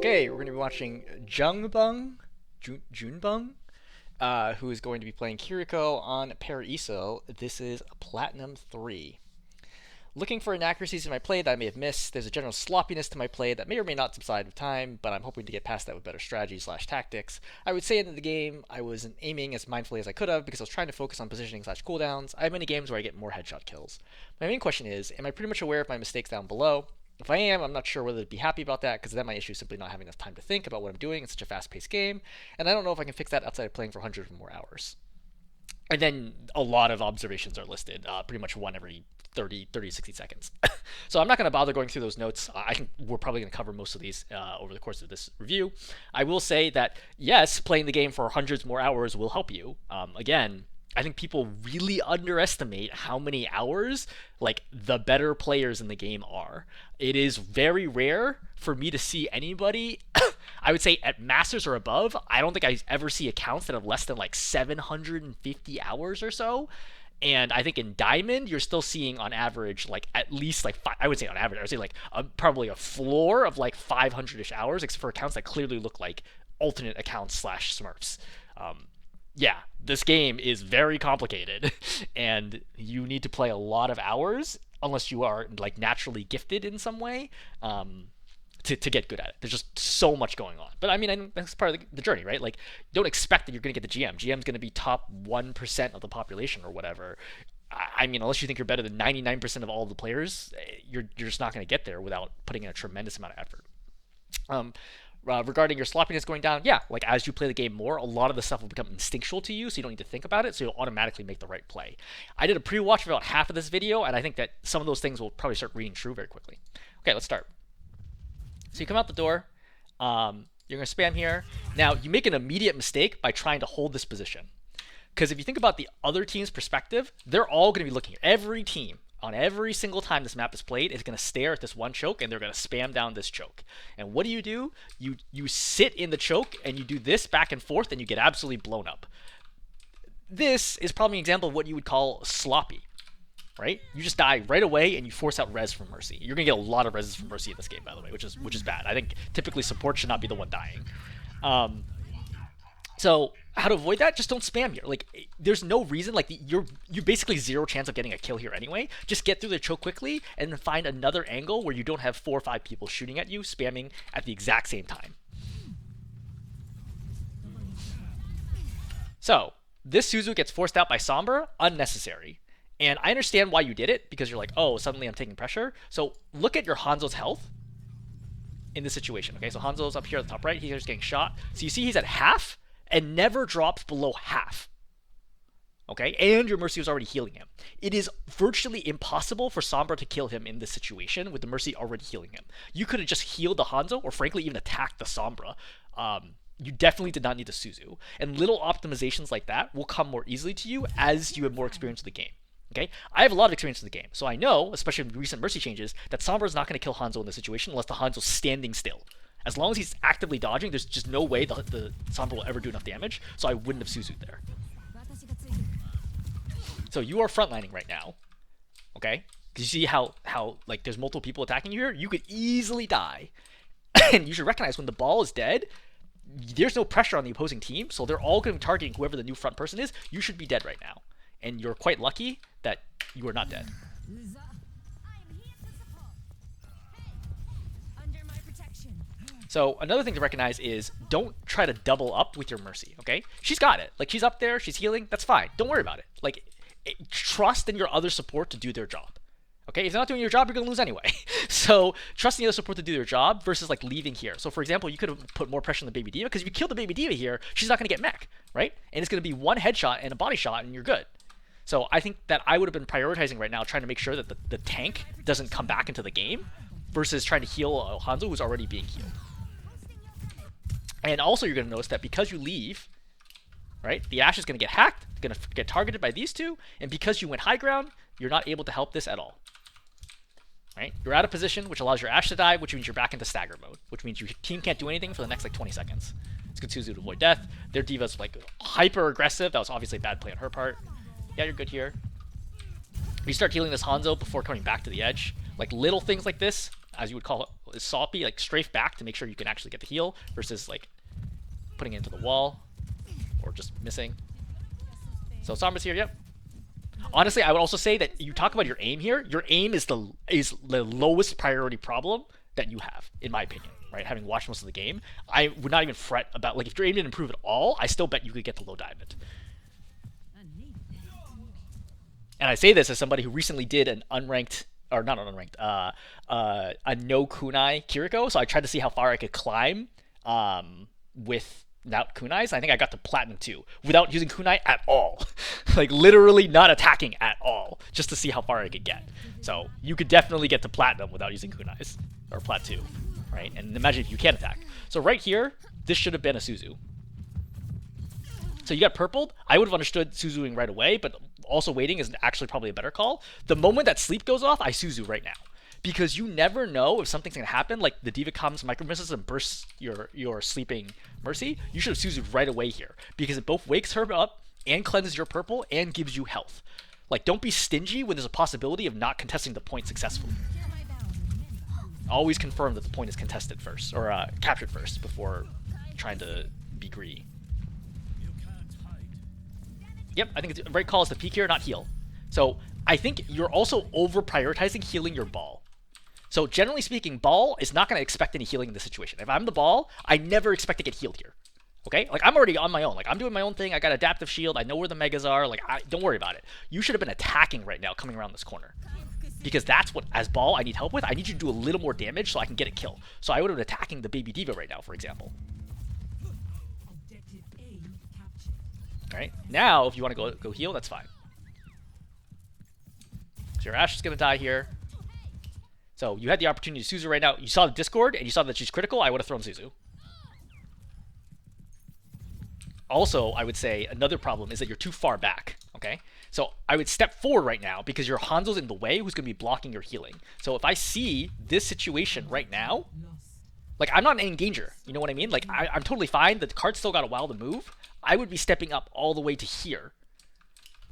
Okay, we're going to be watching JungBung, who is going to be playing Kiriko on Paraiso. This is Platinum 3. Looking for inaccuracies in my play that I may have missed. There's a general sloppiness to my play that may or may not subside with time, but I'm hoping to get past that with better strategy/tactics. I would say in the game I wasn't aiming as mindfully as I could have because I was trying to focus on positioning/cooldowns. I have many games where I get more headshot kills. My main question is, am I pretty much aware of my mistakes down below? If I am, I'm not sure whether to be happy about that, because then my issue is simply not having enough time to think about what I'm doing in such a fast-paced game, and I don't know if I can fix that outside of playing for 100 or more hours. And then a lot of observations are listed, pretty much one every 30 to 60 seconds. So I'm not going to bother going through those notes. I think we're probably going to cover most of these over the course of this review. I will say that, yes, playing the game for hundreds more hours will help you. Again, I think people really underestimate how many hours like the better players in the game are. It is very rare for me to see anybody I would say at masters or above. I don't think I ever see accounts that have less than like 750 hours or so. And I think in diamond you're still seeing on average like at least like I would say on average I would say like probably a floor of like 500ish hours, except for accounts that clearly look like alternate accounts/smurfs. Yeah, this game is very complicated, and you need to play a lot of hours unless you are like naturally gifted in some way to get good at it. There's just so much going on. But I mean, that's part of the journey, right? Like, don't expect that you're going to get the GM. GM's going to be top 1% of the population or whatever. I mean, unless you think you're better than 99% of all the players, you're just not going to get there without putting in a tremendous amount of effort. Regarding your sloppiness going down, yeah, like as you play the game more, a lot of the stuff will become instinctual to you, so you don't need to think about it, so you'll automatically make the right play. I did a pre-watch for about half of this video, and I think that some of those things will probably start reading true very quickly. Okay, let's start. So you come out the door, you're going to spam here. Now, you make an immediate mistake by trying to hold this position. Because if you think about the other team's perspective, they're all going to be looking here. Every team, on every single time this map is played, is going to stare at this one choke, and they're going to spam down this choke. And what do? You sit in the choke, and you do this back and forth, and you get absolutely blown up. This is probably an example of what you would call sloppy, right? You just die right away, and you force out res from Mercy. You're going to get a lot of reses from Mercy in this game, by the way, which is bad. I think typically support should not be the one dying. So how to avoid that? Just don't spam here. Like, there's no reason. Like, you're basically zero chance of getting a kill here anyway. Just get through the choke quickly and then find another angle where you don't have 4 or 5 people shooting at you, spamming at the exact same time. So this Suzu gets forced out by Sombra, unnecessary. And I understand why you did it, because you're like, oh, suddenly I'm taking pressure. So look at your Hanzo's health in this situation. Okay, so Hanzo's up here at the top right. He's just getting shot. So you see he's at half and never drops below half. Okay, and your Mercy was already healing him. It is virtually impossible for Sombra to kill him in this situation with the Mercy already healing him. You could have just healed the Hanzo, or frankly even attacked the Sombra. You definitely did not need the Suzu. And little optimizations like that will come more easily to you as you have more experience with the game. Okay, I have a lot of experience with the game, so I know, especially with recent Mercy changes, that Sombra is not going to kill Hanzo in this situation unless the Hanzo's standing still. As long as he's actively dodging, there's just no way the Sombra will ever do enough damage, so I wouldn't have Suzu'd there. So you are frontlining right now, okay? You see how like there's multiple people attacking you here? You could easily die. And you should recognize when the ball is dead, there's no pressure on the opposing team, so they're all going to be targeting whoever the new front person is. You should be dead right now. And you're quite lucky that you are not dead. So another thing to recognize is don't try to double up with your Mercy, okay? She's got it. Like, she's up there, she's healing, that's fine. Don't worry about it. Like, trust in your other support to do their job. Okay, if they're not doing your job, you're going to lose anyway. So trust in the other support to do their job versus like leaving here. So for example, you could have put more pressure on the Baby Diva, because if you kill the Baby Diva here, she's not going to get mech, right? And it's going to be one headshot and a body shot and you're good. So I think that I would have been prioritizing right now trying to make sure that the tank doesn't come back into the game versus trying to heal Hanzo who's already being healed. And also you're going to notice that because you leave, right, the Ashe is going to get hacked, going to get targeted by these two, and because you went high ground, you're not able to help this at all. Right? You're out of position, which allows your Ashe to die, which means you're back into stagger mode, which means your team can't do anything for the next like 20 seconds. It's good Suzu to avoid death. Their Diva's like hyper aggressive. That was obviously a bad play on her part. Yeah, you're good here. You start healing this Hanzo before coming back to the edge. Like little things like this, as you would call it, sloppy, like strafe back to make sure you can actually get the heal versus like putting it into the wall or just missing. So Sombra's here, yep. Honestly, I would also say that you talk about your aim here. Your aim is the lowest priority problem that you have, in my opinion, right? Having watched most of the game, I would not even fret about, like, if your aim didn't improve at all, I still bet you could get the low diamond. And I say this as somebody who recently did an unranked, or not an unranked, a no kunai Kiriko, so I tried to see how far I could climb without kunais. I think I got to platinum 2 without using kunai at all. Like literally not attacking at all, just to see how far I could get. So you could definitely get to platinum without using kunais, or plat 2, right? And imagine if you can attack. So right here, this should have been a Suzu. So you got purpled. I would have understood Suzuing right away, but also waiting is actually probably a better call. The moment that sleep goes off, I Suzu right now. Because you never know if something's going to happen, like the Diva comes, micro misses, and bursts your sleeping Mercy. You should have Suzu'd right away here. Because it both wakes her up and cleanses your purple and gives you health. Like, don't be stingy when there's a possibility of not contesting the point successfully. Always confirm that the point is contested first, or captured first, before trying to be greedy. Yep, I think it's the right call is to peek here, not heal. So I think you're also over-prioritizing healing your ball. So generally speaking, ball is not going to expect any healing in this situation. If I'm the ball, I never expect to get healed here. Okay? Like, I'm already on my own. Like, I'm doing my own thing. I got adaptive shield. I know where the megas are. Like, don't worry about it. You should have been attacking right now, coming around this corner. Because that's what, as ball, I need help with. I need you to do a little more damage so I can get a kill. So I would have been attacking the baby Diva right now, for example. Alright, now if you want to go heal, that's fine. So your Ashe is going to die here. So you had the opportunity to Suzu right now. You saw the Discord, and you saw that she's critical. I would have thrown Suzu. Also, I would say another problem is that you're too far back, okay? So I would step forward right now because your Hanzo's in the way who's going to be blocking your healing. So if I see this situation right now, like, I'm not in any danger. You know what I mean? Like, I'm totally fine. The card's still got a while to move. I would be stepping up all the way to here.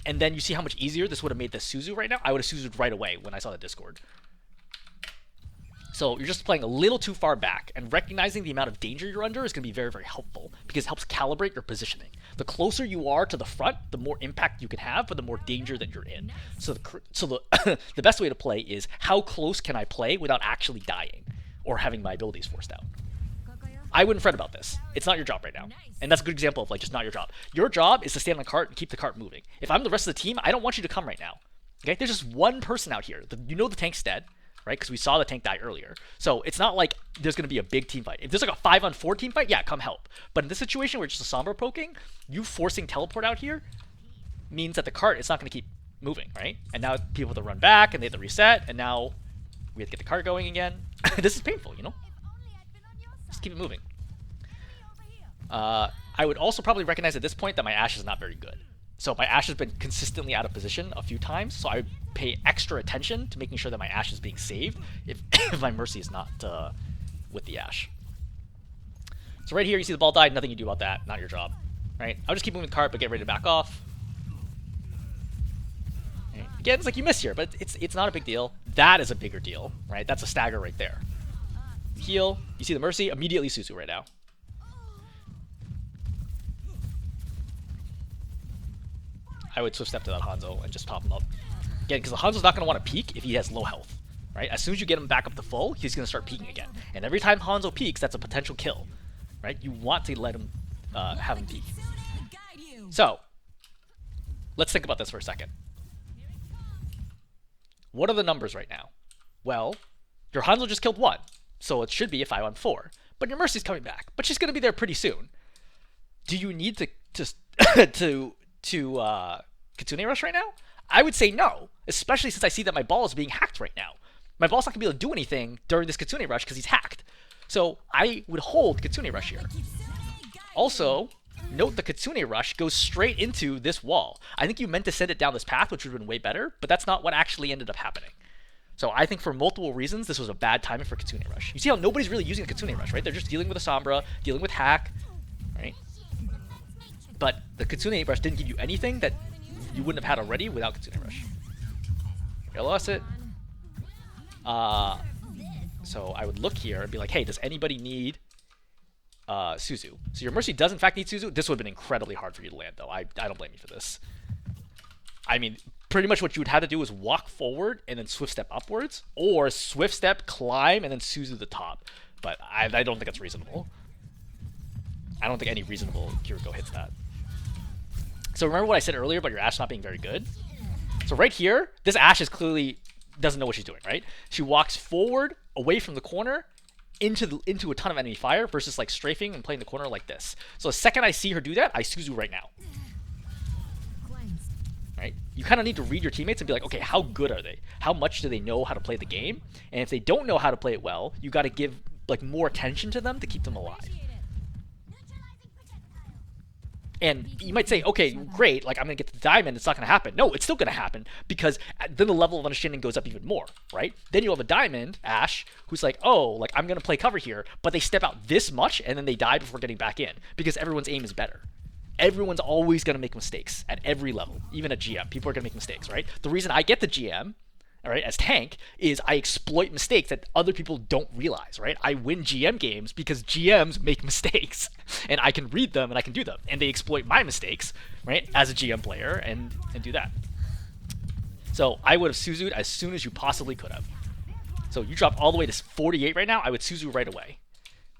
And then you see how much easier this would have made the Suzu right now? I would have Suzu'd right away when I saw the Discord. So you're just playing a little too far back, and recognizing the amount of danger you're under is going to be very, very helpful, because it helps calibrate your positioning. The closer you are to the front, the more impact you can have, but the more danger that you're in. So the best way to play is, how close can I play without actually dying, or having my abilities forced out? I wouldn't fret about this. It's not your job right now. And that's a good example of, like, just not your job. Your job is to stand on the cart and keep the cart moving. If I'm the rest of the team, I don't want you to come right now. Okay? There's just one person out here. You know the tank's dead, right? Because we saw the tank die earlier. So it's not like there's going to be a big team fight. If there's like a 5-on-4 team fight, yeah, come help. But in this situation where it's just a Sombra poking, you forcing teleport out here means that the cart is not going to keep moving, right? And now people have to run back, and they have to reset, and now we have to get the cart going again. This is painful, you know? Just keep it moving. I would also probably recognize at this point that my Ashe is not very good. So my Ashe has been consistently out of position a few times, so I would pay extra attention to making sure that my Ashe is being saved if, if my Mercy is not with the Ashe. So right here, you see the ball died, nothing you do about that, not your job. Right? I'll just keep moving the cart, but get ready to back off. Right. Again, it's like you miss here, but it's not a big deal. That is a bigger deal, right? That's a stagger right there. Heal, you see the Mercy, immediately Suzu right now. I would swift step to that Hanzo and just pop him up. Again, because the Hanzo's not going to want to peek if he has low health, right? As soon as you get him back up to full, he's going to start peeking again. And every time Hanzo peeks, that's a potential kill, right? You want to let him, have him peek. So, let's think about this for a second. What are the numbers right now? Well, your Hanzo just killed 1, so it should be a 5-on-4. But your Mercy's coming back, but she's going to be there pretty soon. Do you need to Kitsune Rush right now? I would say no, especially since I see that my ball is being hacked right now. My ball's not going to be able to do anything during this Kitsune Rush because he's hacked. So I would hold Kitsune Rush here. Also, note the Kitsune Rush goes straight into this wall. I think you meant to send it down this path, which would have been way better, but that's not what actually ended up happening. So I think for multiple reasons, this was a bad timing for Kitsune Rush. You see how nobody's really using the Kitsune Rush, right? They're just dealing with a Sombra, dealing with hack, right? But the Kitsune Rush didn't give you anything that you wouldn't have had already without Kitsune Rush. I lost it. So I would look here and be like, hey, does anybody need Suzu? So your Mercy does in fact need Suzu. This would have been incredibly hard for you to land, though. I don't blame you for this. I mean, pretty much what you would have to do is walk forward and then swift step upwards, or swift step, climb, and then Suzu the top. But I don't think that's reasonable. I don't think any reasonable Kiriko hits that. So remember what I said earlier about your Ashe not being very good? So right here, this Ashe is clearly doesn't know what she's doing, right? She walks forward, away from the corner, into a ton of enemy fire, versus like strafing and playing the corner like this. So the second I see her do that, I Suzu right now. Right? You kind of need to read your teammates and be like, okay, how good are they? How much do they know how to play the game? And if they don't know how to play it well, you got to give like more attention to them to keep them alive. And you might say, okay, great, like I'm going to get the diamond, it's not going to happen. No, it's still going to happen, because then the level of understanding goes up even more, right? Then you'll have a diamond, Ashe, who's like, oh, like I'm going to play cover here, but they step out this much and then they die before getting back in, because everyone's aim is better. Everyone's always going to make mistakes at every level, even at GM. People are going to make mistakes, right? The reason I get the GM, all right, as tank, is I exploit mistakes that other people don't realize, right? I win GM games because GMs make mistakes, and I can read them and I can do them, and they exploit my mistakes, right, as a GM player, and do that. So I would have Suzu'd as soon as you possibly could have. So you drop all the way to 48 right now, I would Suzu right away,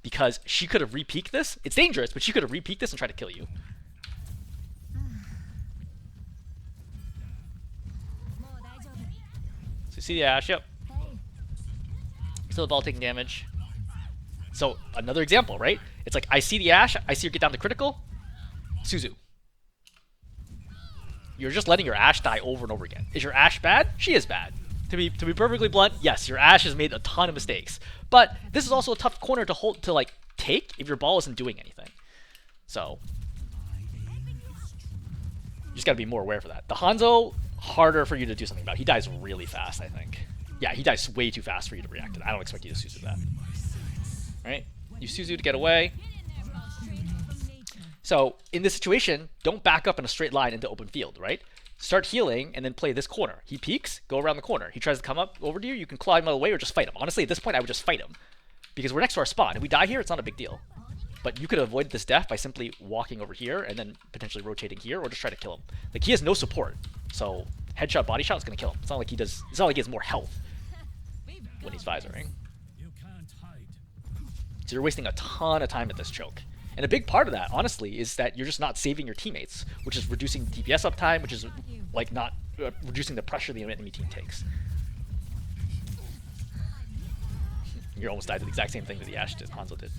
because she could have re-peeked this. It's dangerous, but she could have re-peeked this and tried to kill you. So see the Ashe, yep. Still the ball taking damage. So another example, right? It's like I see the Ashe, I see her get down to critical, Suzu. You're just letting your Ashe die over and over again. Is your Ashe bad? She is bad. To be perfectly blunt, yes, your Ashe has made a ton of mistakes. But this is also a tough corner to hold to like take if your ball isn't doing anything. So you just gotta be more aware for that. The Hanzo, harder for you to do something about. He dies really fast, I think. Yeah, he dies way too fast for you to react to that. I don't expect you to Suzu that. Alright? You Suzu to get away. So, in this situation, don't back up in a straight line into open field, right? Start healing and then play this corner. He peeks, go around the corner. He tries to come up over to you, you can claw him out of the way or just fight him. Honestly, at this point, I would just fight him, because we're next to our spawn. If we die here, it's not a big deal. But you could have avoided this death by simply walking over here and then potentially rotating here, or just try to kill him. Like, he has no support, so headshot, body shot is going to kill him. It's not like he does. It's not like he has more health when he's visoring. So you're wasting a ton of time at this choke. And a big part of that, honestly, is that you're just not saving your teammates, which is reducing DPS uptime, which is like not reducing the pressure the enemy team takes. You almost died to the exact same thing that the Ashe did, Hanzo did.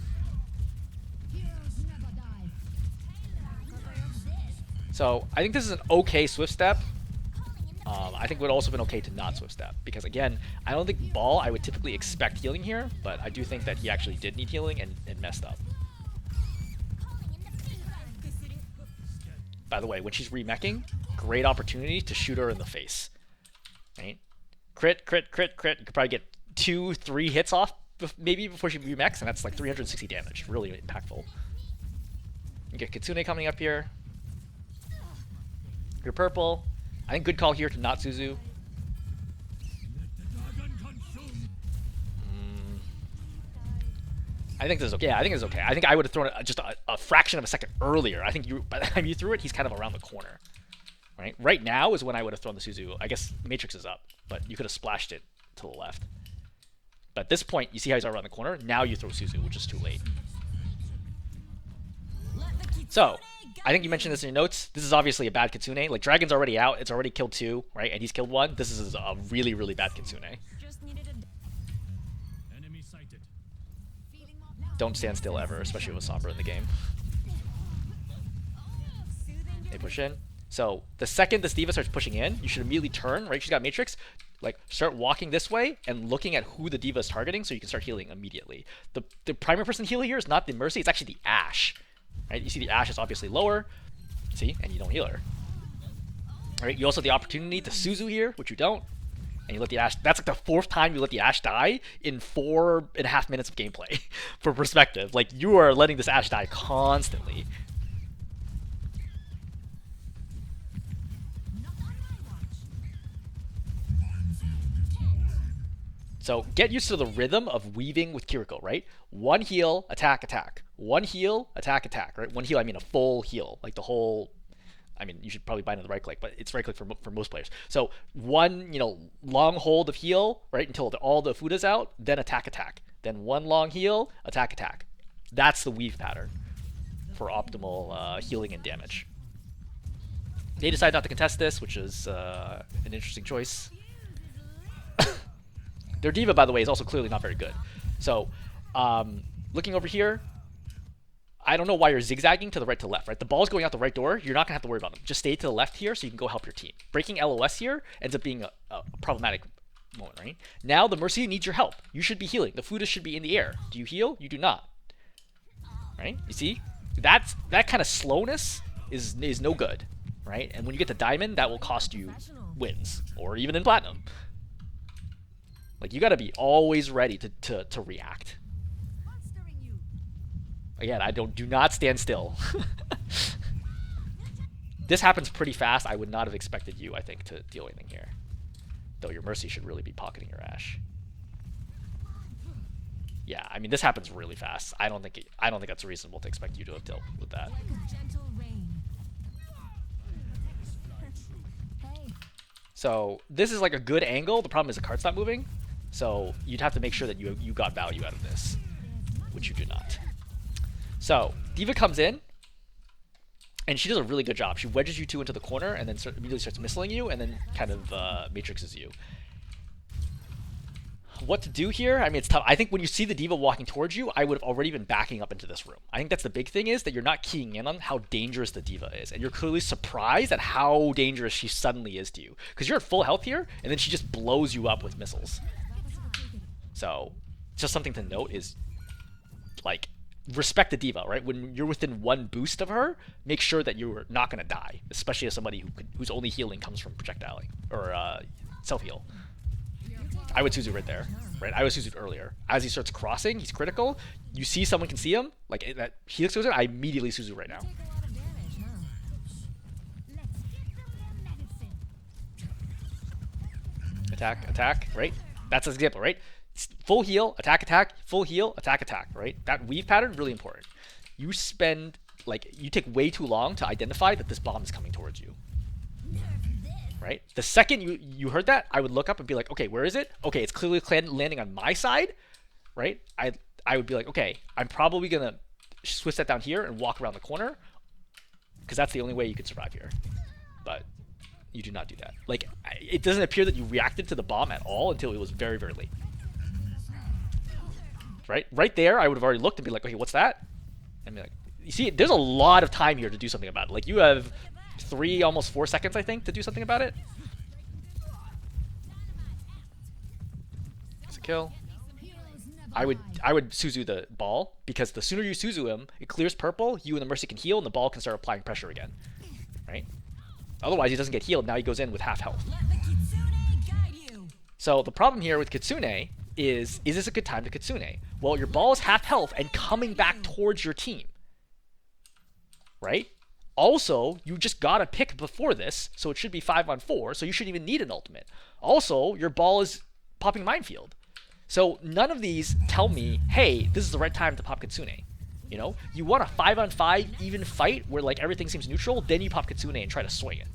So I think this is an okay swift step. I think it would also have been okay to not swift step, because again, I don't think ball I would typically expect healing here, but I do think that he actually did need healing and messed up. By the way, when she's remeching, great opportunity to shoot her in the face. Right? Crit, crit, crit, crit. You could probably get 2-3 hits off maybe before she remechs, and that's like 360 damage. Really impactful. You get Kitsune coming up here. You're purple. I think good call here to not Suzu. I think this is okay. Yeah, I think it's okay. I think I would have thrown it just a fraction of a second earlier. I think by the time you threw it, he's kind of around the corner. Right? Right now is when I would have thrown the Suzu. I guess Matrix is up, but you could have splashed it to the left. But at this point, you see how he's around the corner. Now you throw Suzu, which is too late. So, I think you mentioned this in your notes. This is obviously a bad Kitsune. Like, Dragon's already out. It's already killed 2, right? And he's killed 1. This is a really, really bad Kitsune. Don't stand still ever, especially with Sombra in the game. They push in. So, the second this D.Va starts pushing in, you should immediately turn, right? She's got Matrix. Like, start walking this way and looking at who the D.Va is targeting so you can start healing immediately. The primary person to heal here is not the Mercy, it's actually the Ashe. Right? You see the Ashe is obviously lower. See? And you don't heal her. Right? You also have the opportunity to Suzu here, which you don't. And you let the Ashe... That's like the 4th time you let the Ashe die in 4.5 minutes of gameplay. For perspective. Like, you are letting this Ashe die constantly. So get used to the rhythm of weaving with Kiriko, right? One heal, attack, attack. One heal, attack, attack, right? One heal, I mean a full heal, like the whole. I mean, you should probably bind on the right click, but it's right click for most players. So one, long hold of heal, right, until all the food is out, then attack, attack. Then one long heal, attack, attack. That's the weave pattern for optimal healing and damage. They decide not to contest this, which is an interesting choice. Their diva, by the way, is also clearly not very good. So, looking over here, I don't know why you're zigzagging to the right to left, right? The ball's going out the right door. You're not going to have to worry about them. Just stay to the left here so you can go help your team. Breaking LOS here ends up being a problematic moment, right? Now the Mercy needs your help. You should be healing. The Fuda should be in the air. Do you heal? You do not. Right? You see? That kind of slowness is no good, right? And when you get to Diamond, that will cost you wins, or even in Platinum. Like, you got to be always ready to react. Again, do not stand still. This happens pretty fast. I would not have expected you, I think, to deal anything here. Though your Mercy should really be pocketing your Ashe. Yeah, I mean, this happens really fast. I don't think that's reasonable to expect you to have dealt with that. So this is like a good angle. The problem is the card's not moving. So you'd have to make sure that you got value out of this, which you do not. So D.Va comes in, and she does a really good job. She wedges you two into the corner, and then immediately starts missling you, and then kind of matrixes you. What to do here? I mean, it's tough. I think when you see the D.Va walking towards you, I would have already been backing up into this room. I think that's the big thing, is that you're not keying in on how dangerous the D.Va is, and you're clearly surprised at how dangerous she suddenly is to you. Because you're at full health here, and then she just blows you up with missiles. So, just something to note is, like, respect the D.Va, right? When you're within one boost of her, make sure that you're not going to die, especially as somebody whose only healing comes from projectiling or self-heal. I would Suzu right there, right? I would Suzu earlier. As he starts crossing, he's critical. You see someone can see him, like that Helix goes in, I immediately Suzu right now. Attack, attack, right? That's an example, right? Full heal, attack, attack, full heal, attack, attack, right? That weave pattern, really important. You take way too long to identify that this bomb is coming towards you. Right? The second you heard that, I would look up and be like, okay, where is it? Okay, it's clearly landing on my side, right? I would be like, okay, I'm probably going to switch that down here and walk around the corner, because that's the only way you can survive here. But you do not do that. Like, it doesn't appear that you reacted to the bomb at all until it was very, very late. Right there, I would have already looked and be like, okay, what's that? And be like, you see, there's a lot of time here to do something about it. Like, you have 3, almost 4 seconds, I think, to do something about it. It's a kill. I would Suzu the ball, because the sooner you Suzu him, it clears purple, you and the Mercy can heal, and the ball can start applying pressure again. Right? Otherwise, he doesn't get healed. Now he goes in with half health. So the problem here with Kitsune is this a good time to Kitsune? Well, your ball is half health and coming back towards your team. Right? Also, you just got a pick before this, so it should be 5-on-4, so you shouldn't even need an ultimate. Also, your ball is popping Minefield. So none of these tell me, hey, this is the right time to pop Kitsune. You know? You want a 5-on-5 even fight where like everything seems neutral, then you pop Kitsune and try to swing it.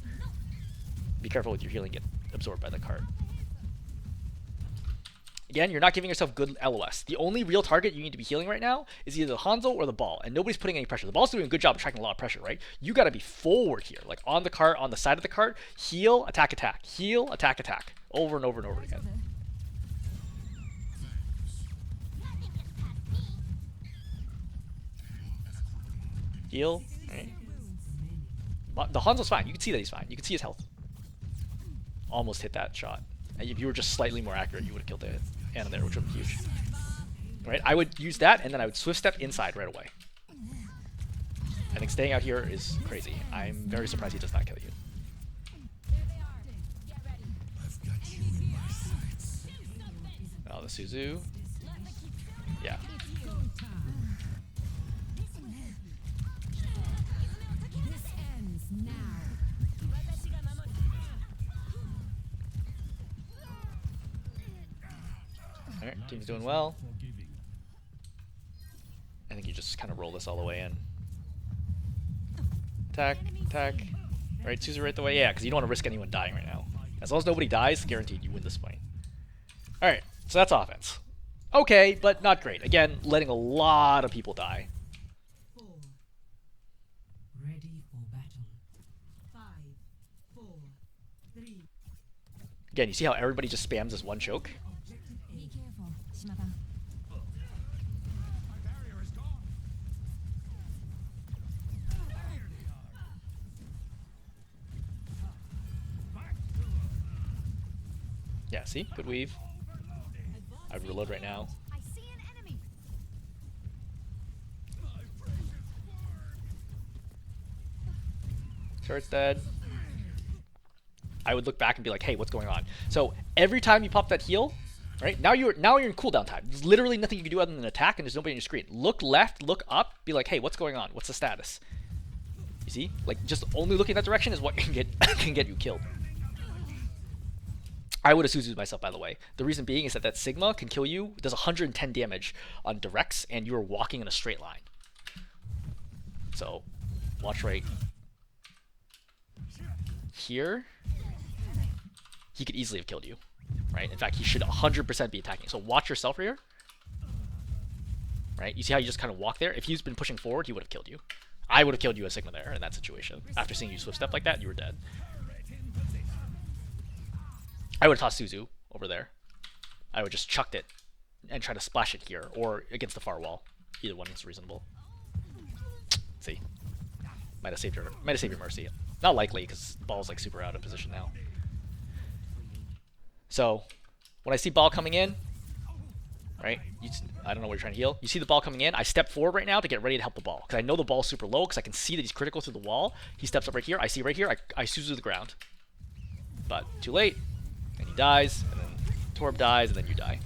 Be careful with your healing get absorbed by the card. Again, you're not giving yourself good LOS. The only real target you need to be healing right now is either the Hanzo or the ball, and nobody's putting any pressure. The ball's doing a good job of tracking a lot of pressure, right? You got to be forward here, like on the cart, on the side of the cart, heal, attack, attack, heal, attack, attack, over and over and over again. Heal, right? The Hanzo's fine. You can see that he's fine. You can see his health. Almost hit that shot. And if you were just slightly more accurate, you would have killed the Ana there, which would be huge. Right? I would use that, and then I would swift step inside right away. I think staying out here is crazy. I'm very surprised he does not kill you. Oh, the Suzu. Yeah. Alright, team's doing well. I think you just kind of roll this all the way in. Attack, attack. Right, Suzu right the way? Yeah, because you don't want to risk anyone dying right now. As long as nobody dies, guaranteed you win this fight. Alright, so that's offense. Okay, but not great. Again, letting a lot of people die. Ready for battle. 5, 4, 3. Again, you see how everybody just spams this one choke? Be careful, Shimada. Yeah, see? Good weave. I'd reload right now. I see an enemy. Turret's dead. I would look back and be like, hey, what's going on? So every time you pop that heal, right? Now you're in cooldown time. There's literally nothing you can do other than attack, and there's nobody on your screen. Look left, look up, be like, hey, what's going on? What's the status? You see? Like, just only looking that direction is what can get you killed. I would have Suzu'd myself, by the way. The reason being is that Sigma can kill you, does 110 damage on directs, and you are walking in a straight line. So, watch right here. He could easily have killed you, right? In fact, he should 100% be attacking. So watch yourself here, right? You see how you just kind of walk there? If he's been pushing forward, he would have killed you. I would have killed you as Sigma there in that situation. After seeing you swift step like that, you were dead. I would have tossed Suzu over there. I would just chucked it and try to splash it here or against the far wall. Either one is reasonable. See, might have saved your mercy. Not likely because ball's like super out of position now. So when I see ball coming in, right? I don't know what you're trying to heal. You see the ball coming in. I step forward right now to get ready to help the ball because I know the ball's super low because I can see that he's critical through the wall. He steps up right here. I see right here. I Suzu the ground, but too late. And he dies, and then Torb dies, and then you die.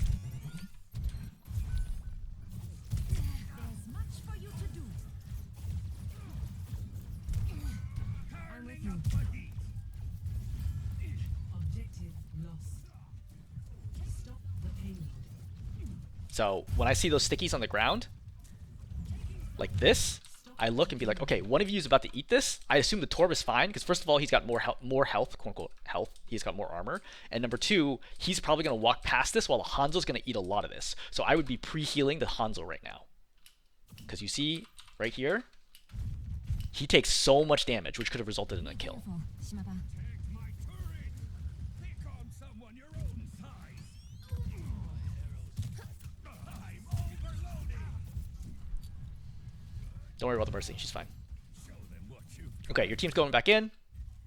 There's much for you to do. I'm with you. Objective lost. Stop the payload. So when I see those stickies on the ground, like this, I look and be like, okay, one of you is about to eat this. I assume the Torb is fine because first of all, he's got more health, quote unquote health. He's got more armor, and number two, he's probably gonna walk past this while the Hanzo's gonna eat a lot of this. So I would be pre-healing the Hanzo right now, because you see right here, he takes so much damage, which could have resulted in a kill. Don't worry about the Mercy, she's fine. Okay, your team's going back in,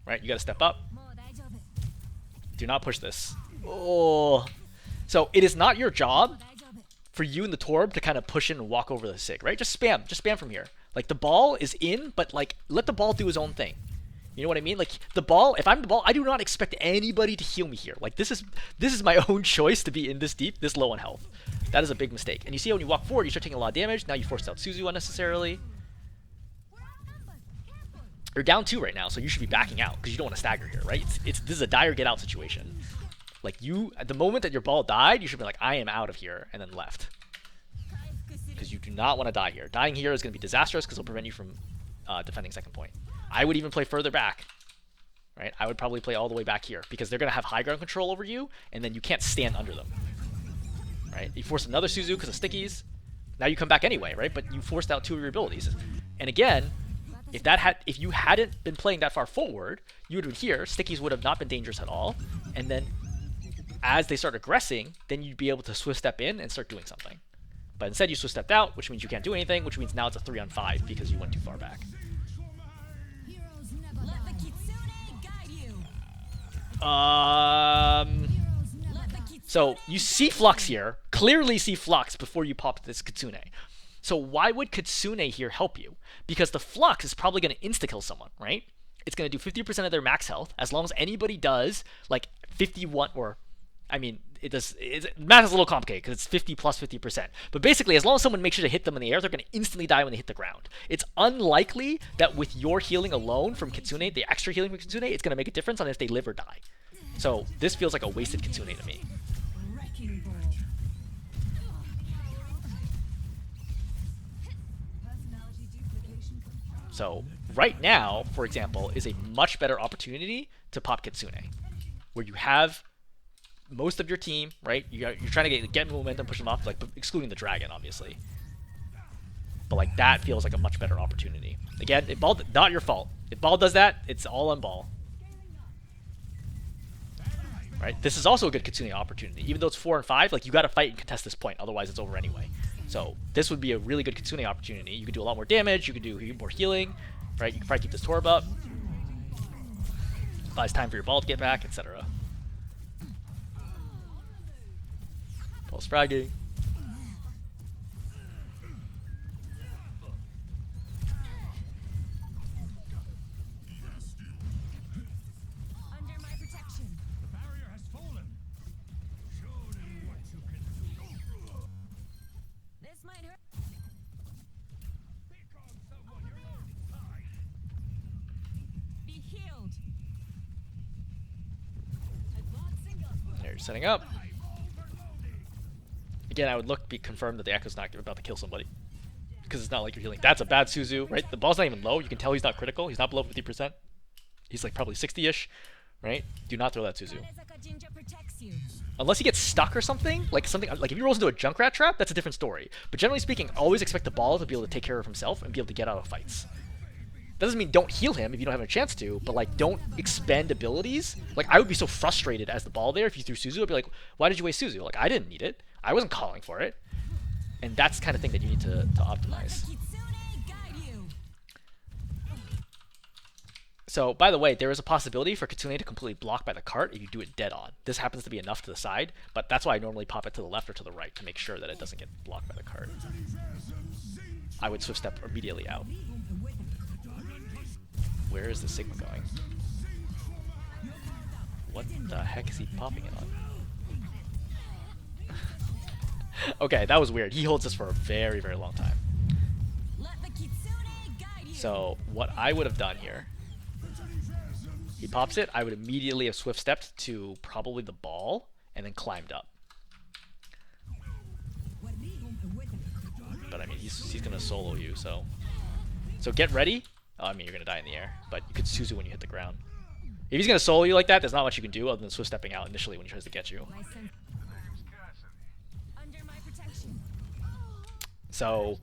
right? You gotta step up. Do not push this. Oh. So it is not your job for you and the Torb to kind of push in and walk over the Sig, right? Just spam from here. Like the ball is in, but like let the ball do his own thing. You know what I mean? Like the ball, if I'm the ball, I do not expect anybody to heal me here. Like this is my own choice to be in this deep, this low on health. That is a big mistake. And you see how when you walk forward, you start taking a lot of damage. Now you forced out Suzu unnecessarily. You're down 2 right now, so you should be backing out because you don't want to stagger here, right? This is a dire get out situation. Like you, at the moment that your ball died, you should be like, I am out of here, and then left. Because you do not want to die here. Dying here is going to be disastrous because it'll prevent you from defending second point. I would even play further back, right? I would probably play all the way back here because they're going to have high ground control over you, and then you can't stand under them, right? You force another Suzu because of stickies. Now you come back anyway, right? But you forced out 2 of your abilities. And again, if you hadn't been playing that far forward, you would have been here. Stickies would have not been dangerous at all. And then as they start aggressing, then you'd be able to swift step in and start doing something. But instead you swift stepped out, which means you can't do anything, which means now it's a 3-on-5 because you went too far back. So you see Flux here, clearly see Flux before you pop this Kitsune. So why would Kitsune here help you? Because the Flux is probably going to insta-kill someone, right? It's going to do 50% of their max health, as long as anybody does, like, 51, or, I mean, math is a little complicated, because it's 50 plus 50%. But basically, as long as someone makes sure to hit them in the air, they're going to instantly die when they hit the ground. It's unlikely that with your healing alone from Kitsune, the extra healing from Kitsune, it's going to make a difference on if they live or die. So this feels like a wasted Kitsune to me. So right now, for example, is a much better opportunity to pop Kitsune, where you have most of your team, right? You're trying to get momentum, push them off, like excluding the dragon, obviously. But like that feels like a much better opportunity. Again, if ball, not your fault. If ball does that, it's all on ball. Right? This is also a good Kitsune opportunity. Even though it's 4 and 5, like you got to fight and contest this point, otherwise it's over anyway. So this would be a really good Kitsune opportunity. You could do a lot more damage. You could do more healing, right? You can probably keep this Torb up. Buys time for your ball to get back, etc. Ball's fragging. Under my protection. The barrier has fallen. Show them what you can do. This might hurt. Pick on someone your own size. Be healed. Advancing up. There, you're setting up. Again, I would look be confirmed that the Echo's not about to kill somebody. Because it's not like you're healing. That's a bad Suzu, right? The ball's not even low. You can tell he's not critical. He's not below 50%. He's like probably 60-ish, right? Do not throw that Suzu. Protects you. Unless he gets stuck or something like if he rolls into a Junkrat trap, that's a different story. But generally speaking, always expect the ball to be able to take care of himself and be able to get out of fights. That doesn't mean don't heal him if you don't have a chance to, but like don't expend abilities. Like I would be so frustrated as the ball there if you threw Suzu. I'd be like, why did you waste Suzu? Like I didn't need it. I wasn't calling for it. And that's the kind of thing that you need to optimize. So, by the way, there is a possibility for Kitsune to completely block by the cart if you do it dead on. This happens to be enough to the side, but that's why I normally pop it to the left or to the right to make sure that it doesn't get blocked by the cart. I would swift step immediately out. Where is the Sigma going? What the heck is he popping it on? Okay, that was weird. He holds this for a very, very long time. So, what I would have done here, he pops it, I would immediately have swift stepped to probably the ball, and then climbed up. But I mean, he's gonna solo you, so get ready. Oh, I mean, you're gonna die in the air, but you could Suzu when you hit the ground. If he's gonna solo you like that, there's not much you can do other than swift stepping out initially when he tries to get you. So,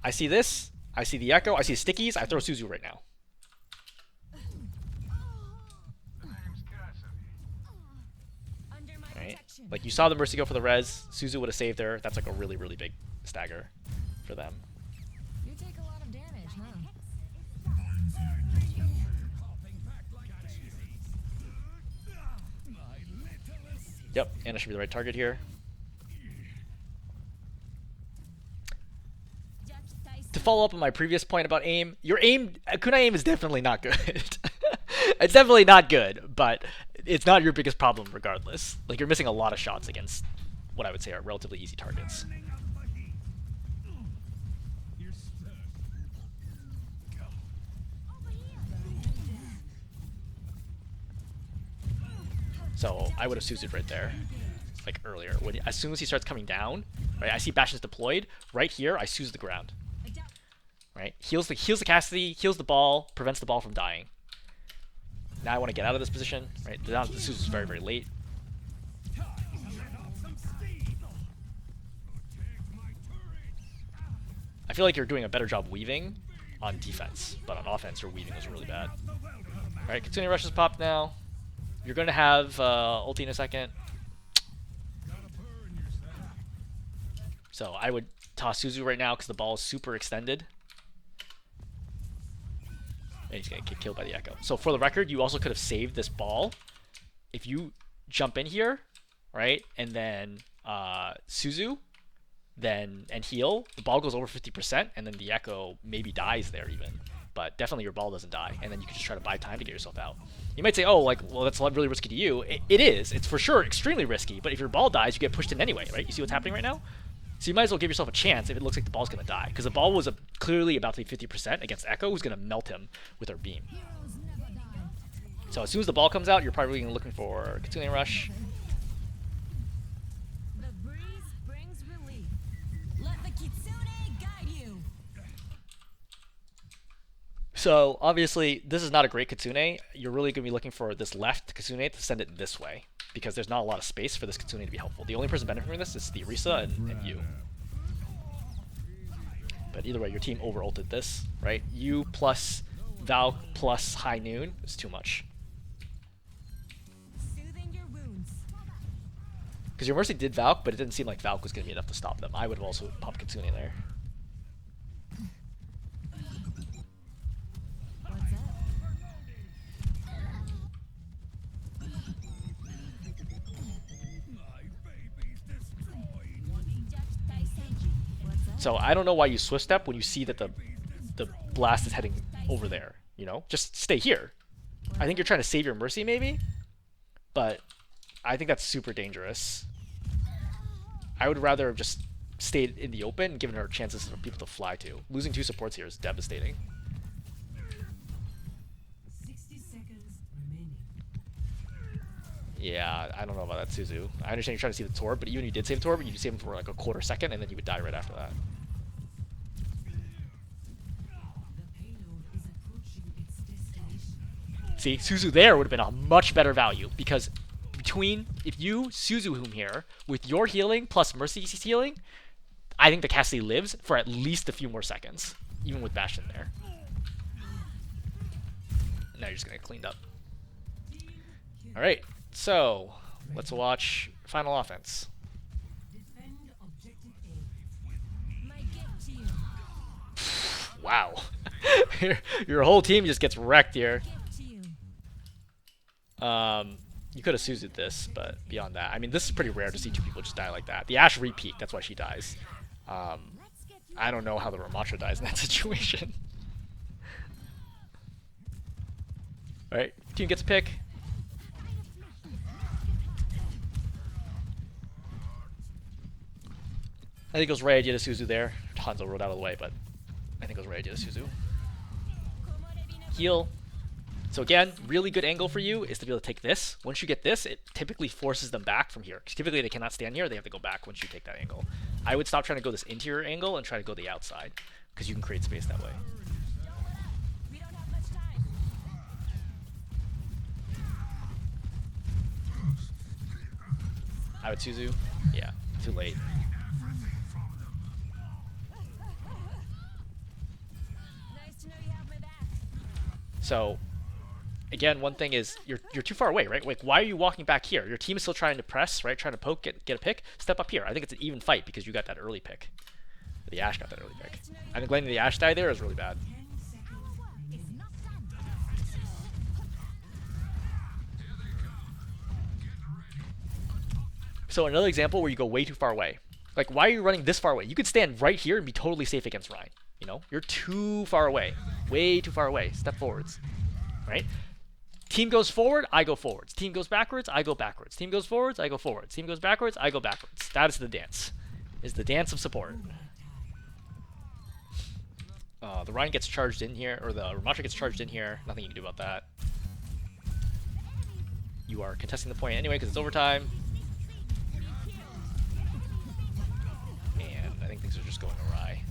I see this, I see the Echo, I see stickies, I throw Suzu right now. Right? Like, you saw the Mercy go for the res, Suzu would have saved her, that's like a really, really big stagger for them. You take a lot of damage, huh? Yep, Anna should be the right target here. To follow up on my previous point about aim, your aim, kunai aim is definitely not good. It's definitely not good, but it's not your biggest problem regardless. Like, you're missing a lot of shots against what I would say are relatively easy targets. So I would have Suzu'd right there, like earlier. As soon as he starts coming down, right? I see Bastion's deployed. Right here, I Suzu the ground. Right? Heals the Cassidy, heals the ball, prevents the ball from dying. Now I want to get out of this position. Right? The Suzu's very, very late. I feel like you're doing a better job weaving on defense, but on offense, your weaving was really bad. Alright, Kitsune Rush is popped now. You're going to have ulti in a second. So I would toss Suzu right now because the ball is super extended. And he's going to get killed by the Echo. So for the record, you also could have saved this ball. If you jump in here, right, and then Suzu, and heal, the ball goes over 50%, and then the Echo maybe dies there even. But definitely your ball doesn't die, and then you can just try to buy time to get yourself out. You might say, oh, like, well, that's really risky to you. It is. It's for sure extremely risky, but if your ball dies, you get pushed in anyway, right? You see what's happening right now? So you might as well give yourself a chance if it looks like the ball's going to die. Because the ball was clearly about to be 50% against Echo, who's going to melt him with her beam. So as soon as the ball comes out, you're probably going to be looking for Kitsune Rush. The breeze brings relief. Let the Kitsune guide you. So obviously, this is not a great Kitsune. You're really going to be looking for this left Kitsune to send it this way because there's not a lot of space for this Kitsune to be helpful. The only person benefiting from this is the Orisa and you. But either way, your team over ulted this, right? You plus Valk plus High Noon is too much. Soothing your wounds. Because your Mercy did Valk, but it didn't seem like Valk was going to be enough to stop them. I would have also popped Kitsune there. What's up? My baby's destroyed. What's up? So I don't know why you Swift Step when you see that the blast is heading over there. You know, just stay here. I think you're trying to save your Mercy maybe, but I think that's super dangerous. I would rather have just stayed in the open and given her chances for people to fly to. Losing 2 supports here is devastating. 60 seconds remaining. Yeah, I don't know about that, Suzu. I understand you're trying to see the Torb, but even if you did save Torb, you save him for like a quarter second, and then he would die right after that. The payload is approaching its destination. See, Suzu there would have been a much better value, because between, if you Suzu him here, with your healing plus Mercy's healing, I think the Cassidy lives for at least a few more seconds, even with Bastion there. Now you're just going to get cleaned up. Alright, so let's watch Final Offense. Defend objective A. Might get to you. Wow. your whole team just gets wrecked here. Get to you. You could have Suzu'd this, but beyond that, I mean, this is pretty rare to see 2 people just die like that. The Ashe repeat, that's why she dies. Let's get you. I don't know how the Ramattra dies in that situation. Alright, team gets a pick. I think it was right idea to Suzu there. Hanzo rode out of the way, but I think it was right idea to Suzu. Heal. So again, really good angle for you is to be able to take this. Once you get this, it typically forces them back from here. Because typically they cannot stand here, they have to go back once you take that angle. I would stop trying to go this interior angle and try to go the outside, because you can create space that way. We don't have much time. I would Suzu. Yeah, too late. Nice to know you have my back. So, again, one thing is you're too far away, right? Like, why are you walking back here? Your team is still trying to press, right? Trying to poke, get a pick. Step up here. I think it's an even fight because you got that early pick. The Ashe got that early pick. I think letting the Ashe die there is really bad. 10 seconds It's remaining. not done. So another example where you go way too far away. Like, why are you running this far away? You could stand right here and be totally safe against Ryan. You know, you're too far away, way too far away. Step forwards, right? Team goes forward, I go forwards. Team goes backwards, I go backwards. Team goes forwards, I go forwards. Team goes backwards, I go backwards. That is the dance. Is the dance of support. The Ryan gets charged in here, or the Ramattra gets charged in here. Nothing you can do about that. You are contesting the point anyway because it's overtime. And I think things are just going awry.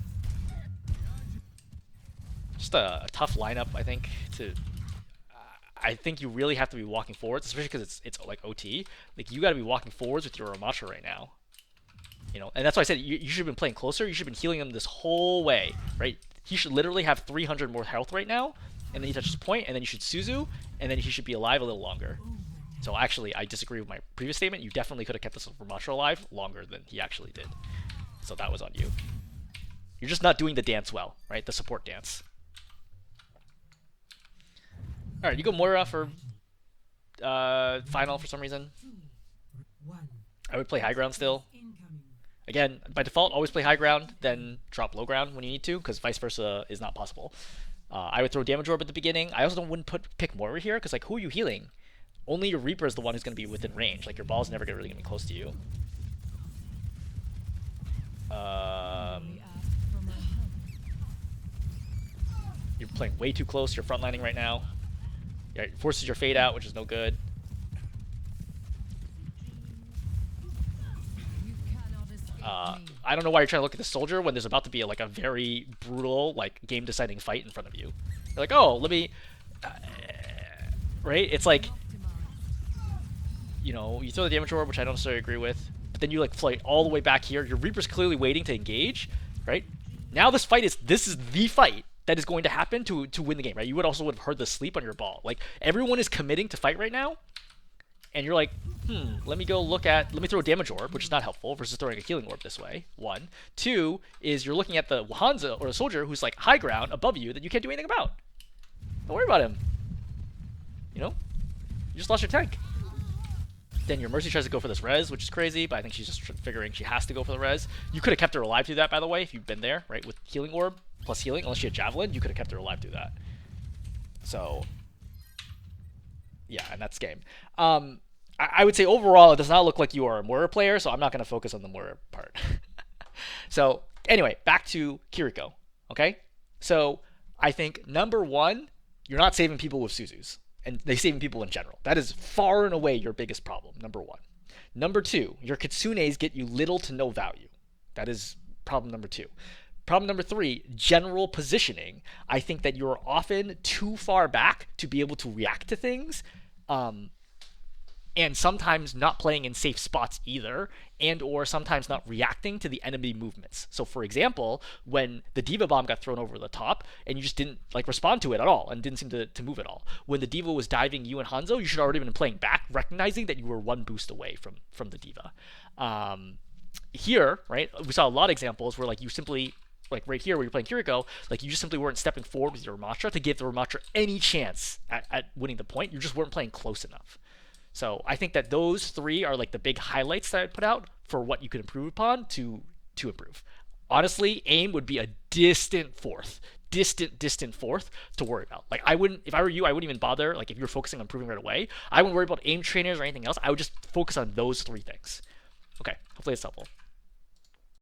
Just a tough lineup, I think. I think you really have to be walking forwards, especially because it's like OT. Like, you got to be walking forwards with your Ramattra right now. You know, and that's why I said you should have been playing closer. You should have been healing him this whole way, right? He should literally have 300 more health right now, and then he touches point, and then you should Suzu, and then he should be alive a little longer. So actually, I disagree with my previous statement. You definitely could have kept this Ramattra alive longer than he actually did. So that was on you. You're just not doing the dance well, right? The support dance. All right, you go Moira for final for some reason. 2, 1. I would play high ground still. Incoming. Again, by default, always play high ground, then drop low ground when you need to, because vice versa is not possible. I would throw damage orb at the beginning. I also wouldn't pick Moira here, because like, who are you healing? Only your Reaper is the one who's going to be within range. Like, your ball's never really going to be close to you. We asked for more help. You're playing way too close. You're frontlining right now. Yeah, it forces your fade out, which is no good. You cannot escape me. I don't know why you're trying to look at the soldier when there's about to be like a very brutal, like, game-deciding fight in front of you. You're like, oh, let me, right? It's like, you know, you throw the damage orb, which I don't necessarily agree with, but then you like fly all the way back here. Your Reaper's clearly waiting to engage, right? Now this is the fight that is going to happen to win the game, right? You would have heard the sleep on your ball. Like everyone is committing to fight right now, and you're like, let me throw a damage orb, which is not helpful versus throwing a healing orb this way. 1. 2 is you're looking at the Hanzo or the soldier who's like high ground above you that you can't do anything about. Don't worry about him. You know, you just lost your tank. Then your Mercy tries to go for this res, which is crazy, but I think she's just figuring she has to go for the res. You could have kept her alive through that, by the way, if you've been there, right? With healing orb plus healing, unless she had javelin, you could have kept her alive through that. So, yeah, and that's game. I would say overall, it does not look like you are a Moira player, so I'm not going to focus on the Moira part. So, anyway, back to Kiriko, okay? So, I think, number one, you're not saving people with Suzus. And they saving people in general. That is far and away your biggest problem, number one. Number two, your Kitsunes get you little to no value. That is problem number two. Problem number three, general positioning. I think that you're often too far back to be able to react to things, and sometimes not playing in safe spots either, and or sometimes not reacting to the enemy movements. So for example, when the D.Va bomb got thrown over the top, and you just didn't like respond to it at all, and didn't seem to move at all. When the D.Va was diving you and Hanzo, you should already been playing back, recognizing that you were one boost away from the D.Va. Here, right, we saw a lot of examples where like you simply, like right here where you're playing Kiriko, like you just simply weren't stepping forward with your Ramattra to give the Ramattra any chance at winning the point. You just weren't playing close enough. So I think that those three are like the big highlights that I'd put out for what you could improve upon to improve. Honestly, aim would be a distant fourth to worry about. Like I wouldn't, if I were you, I wouldn't even bother. Like if you're focusing on improving right away, I wouldn't worry about aim trainers or anything else. I would just focus on those three things. Okay, hopefully it's helpful.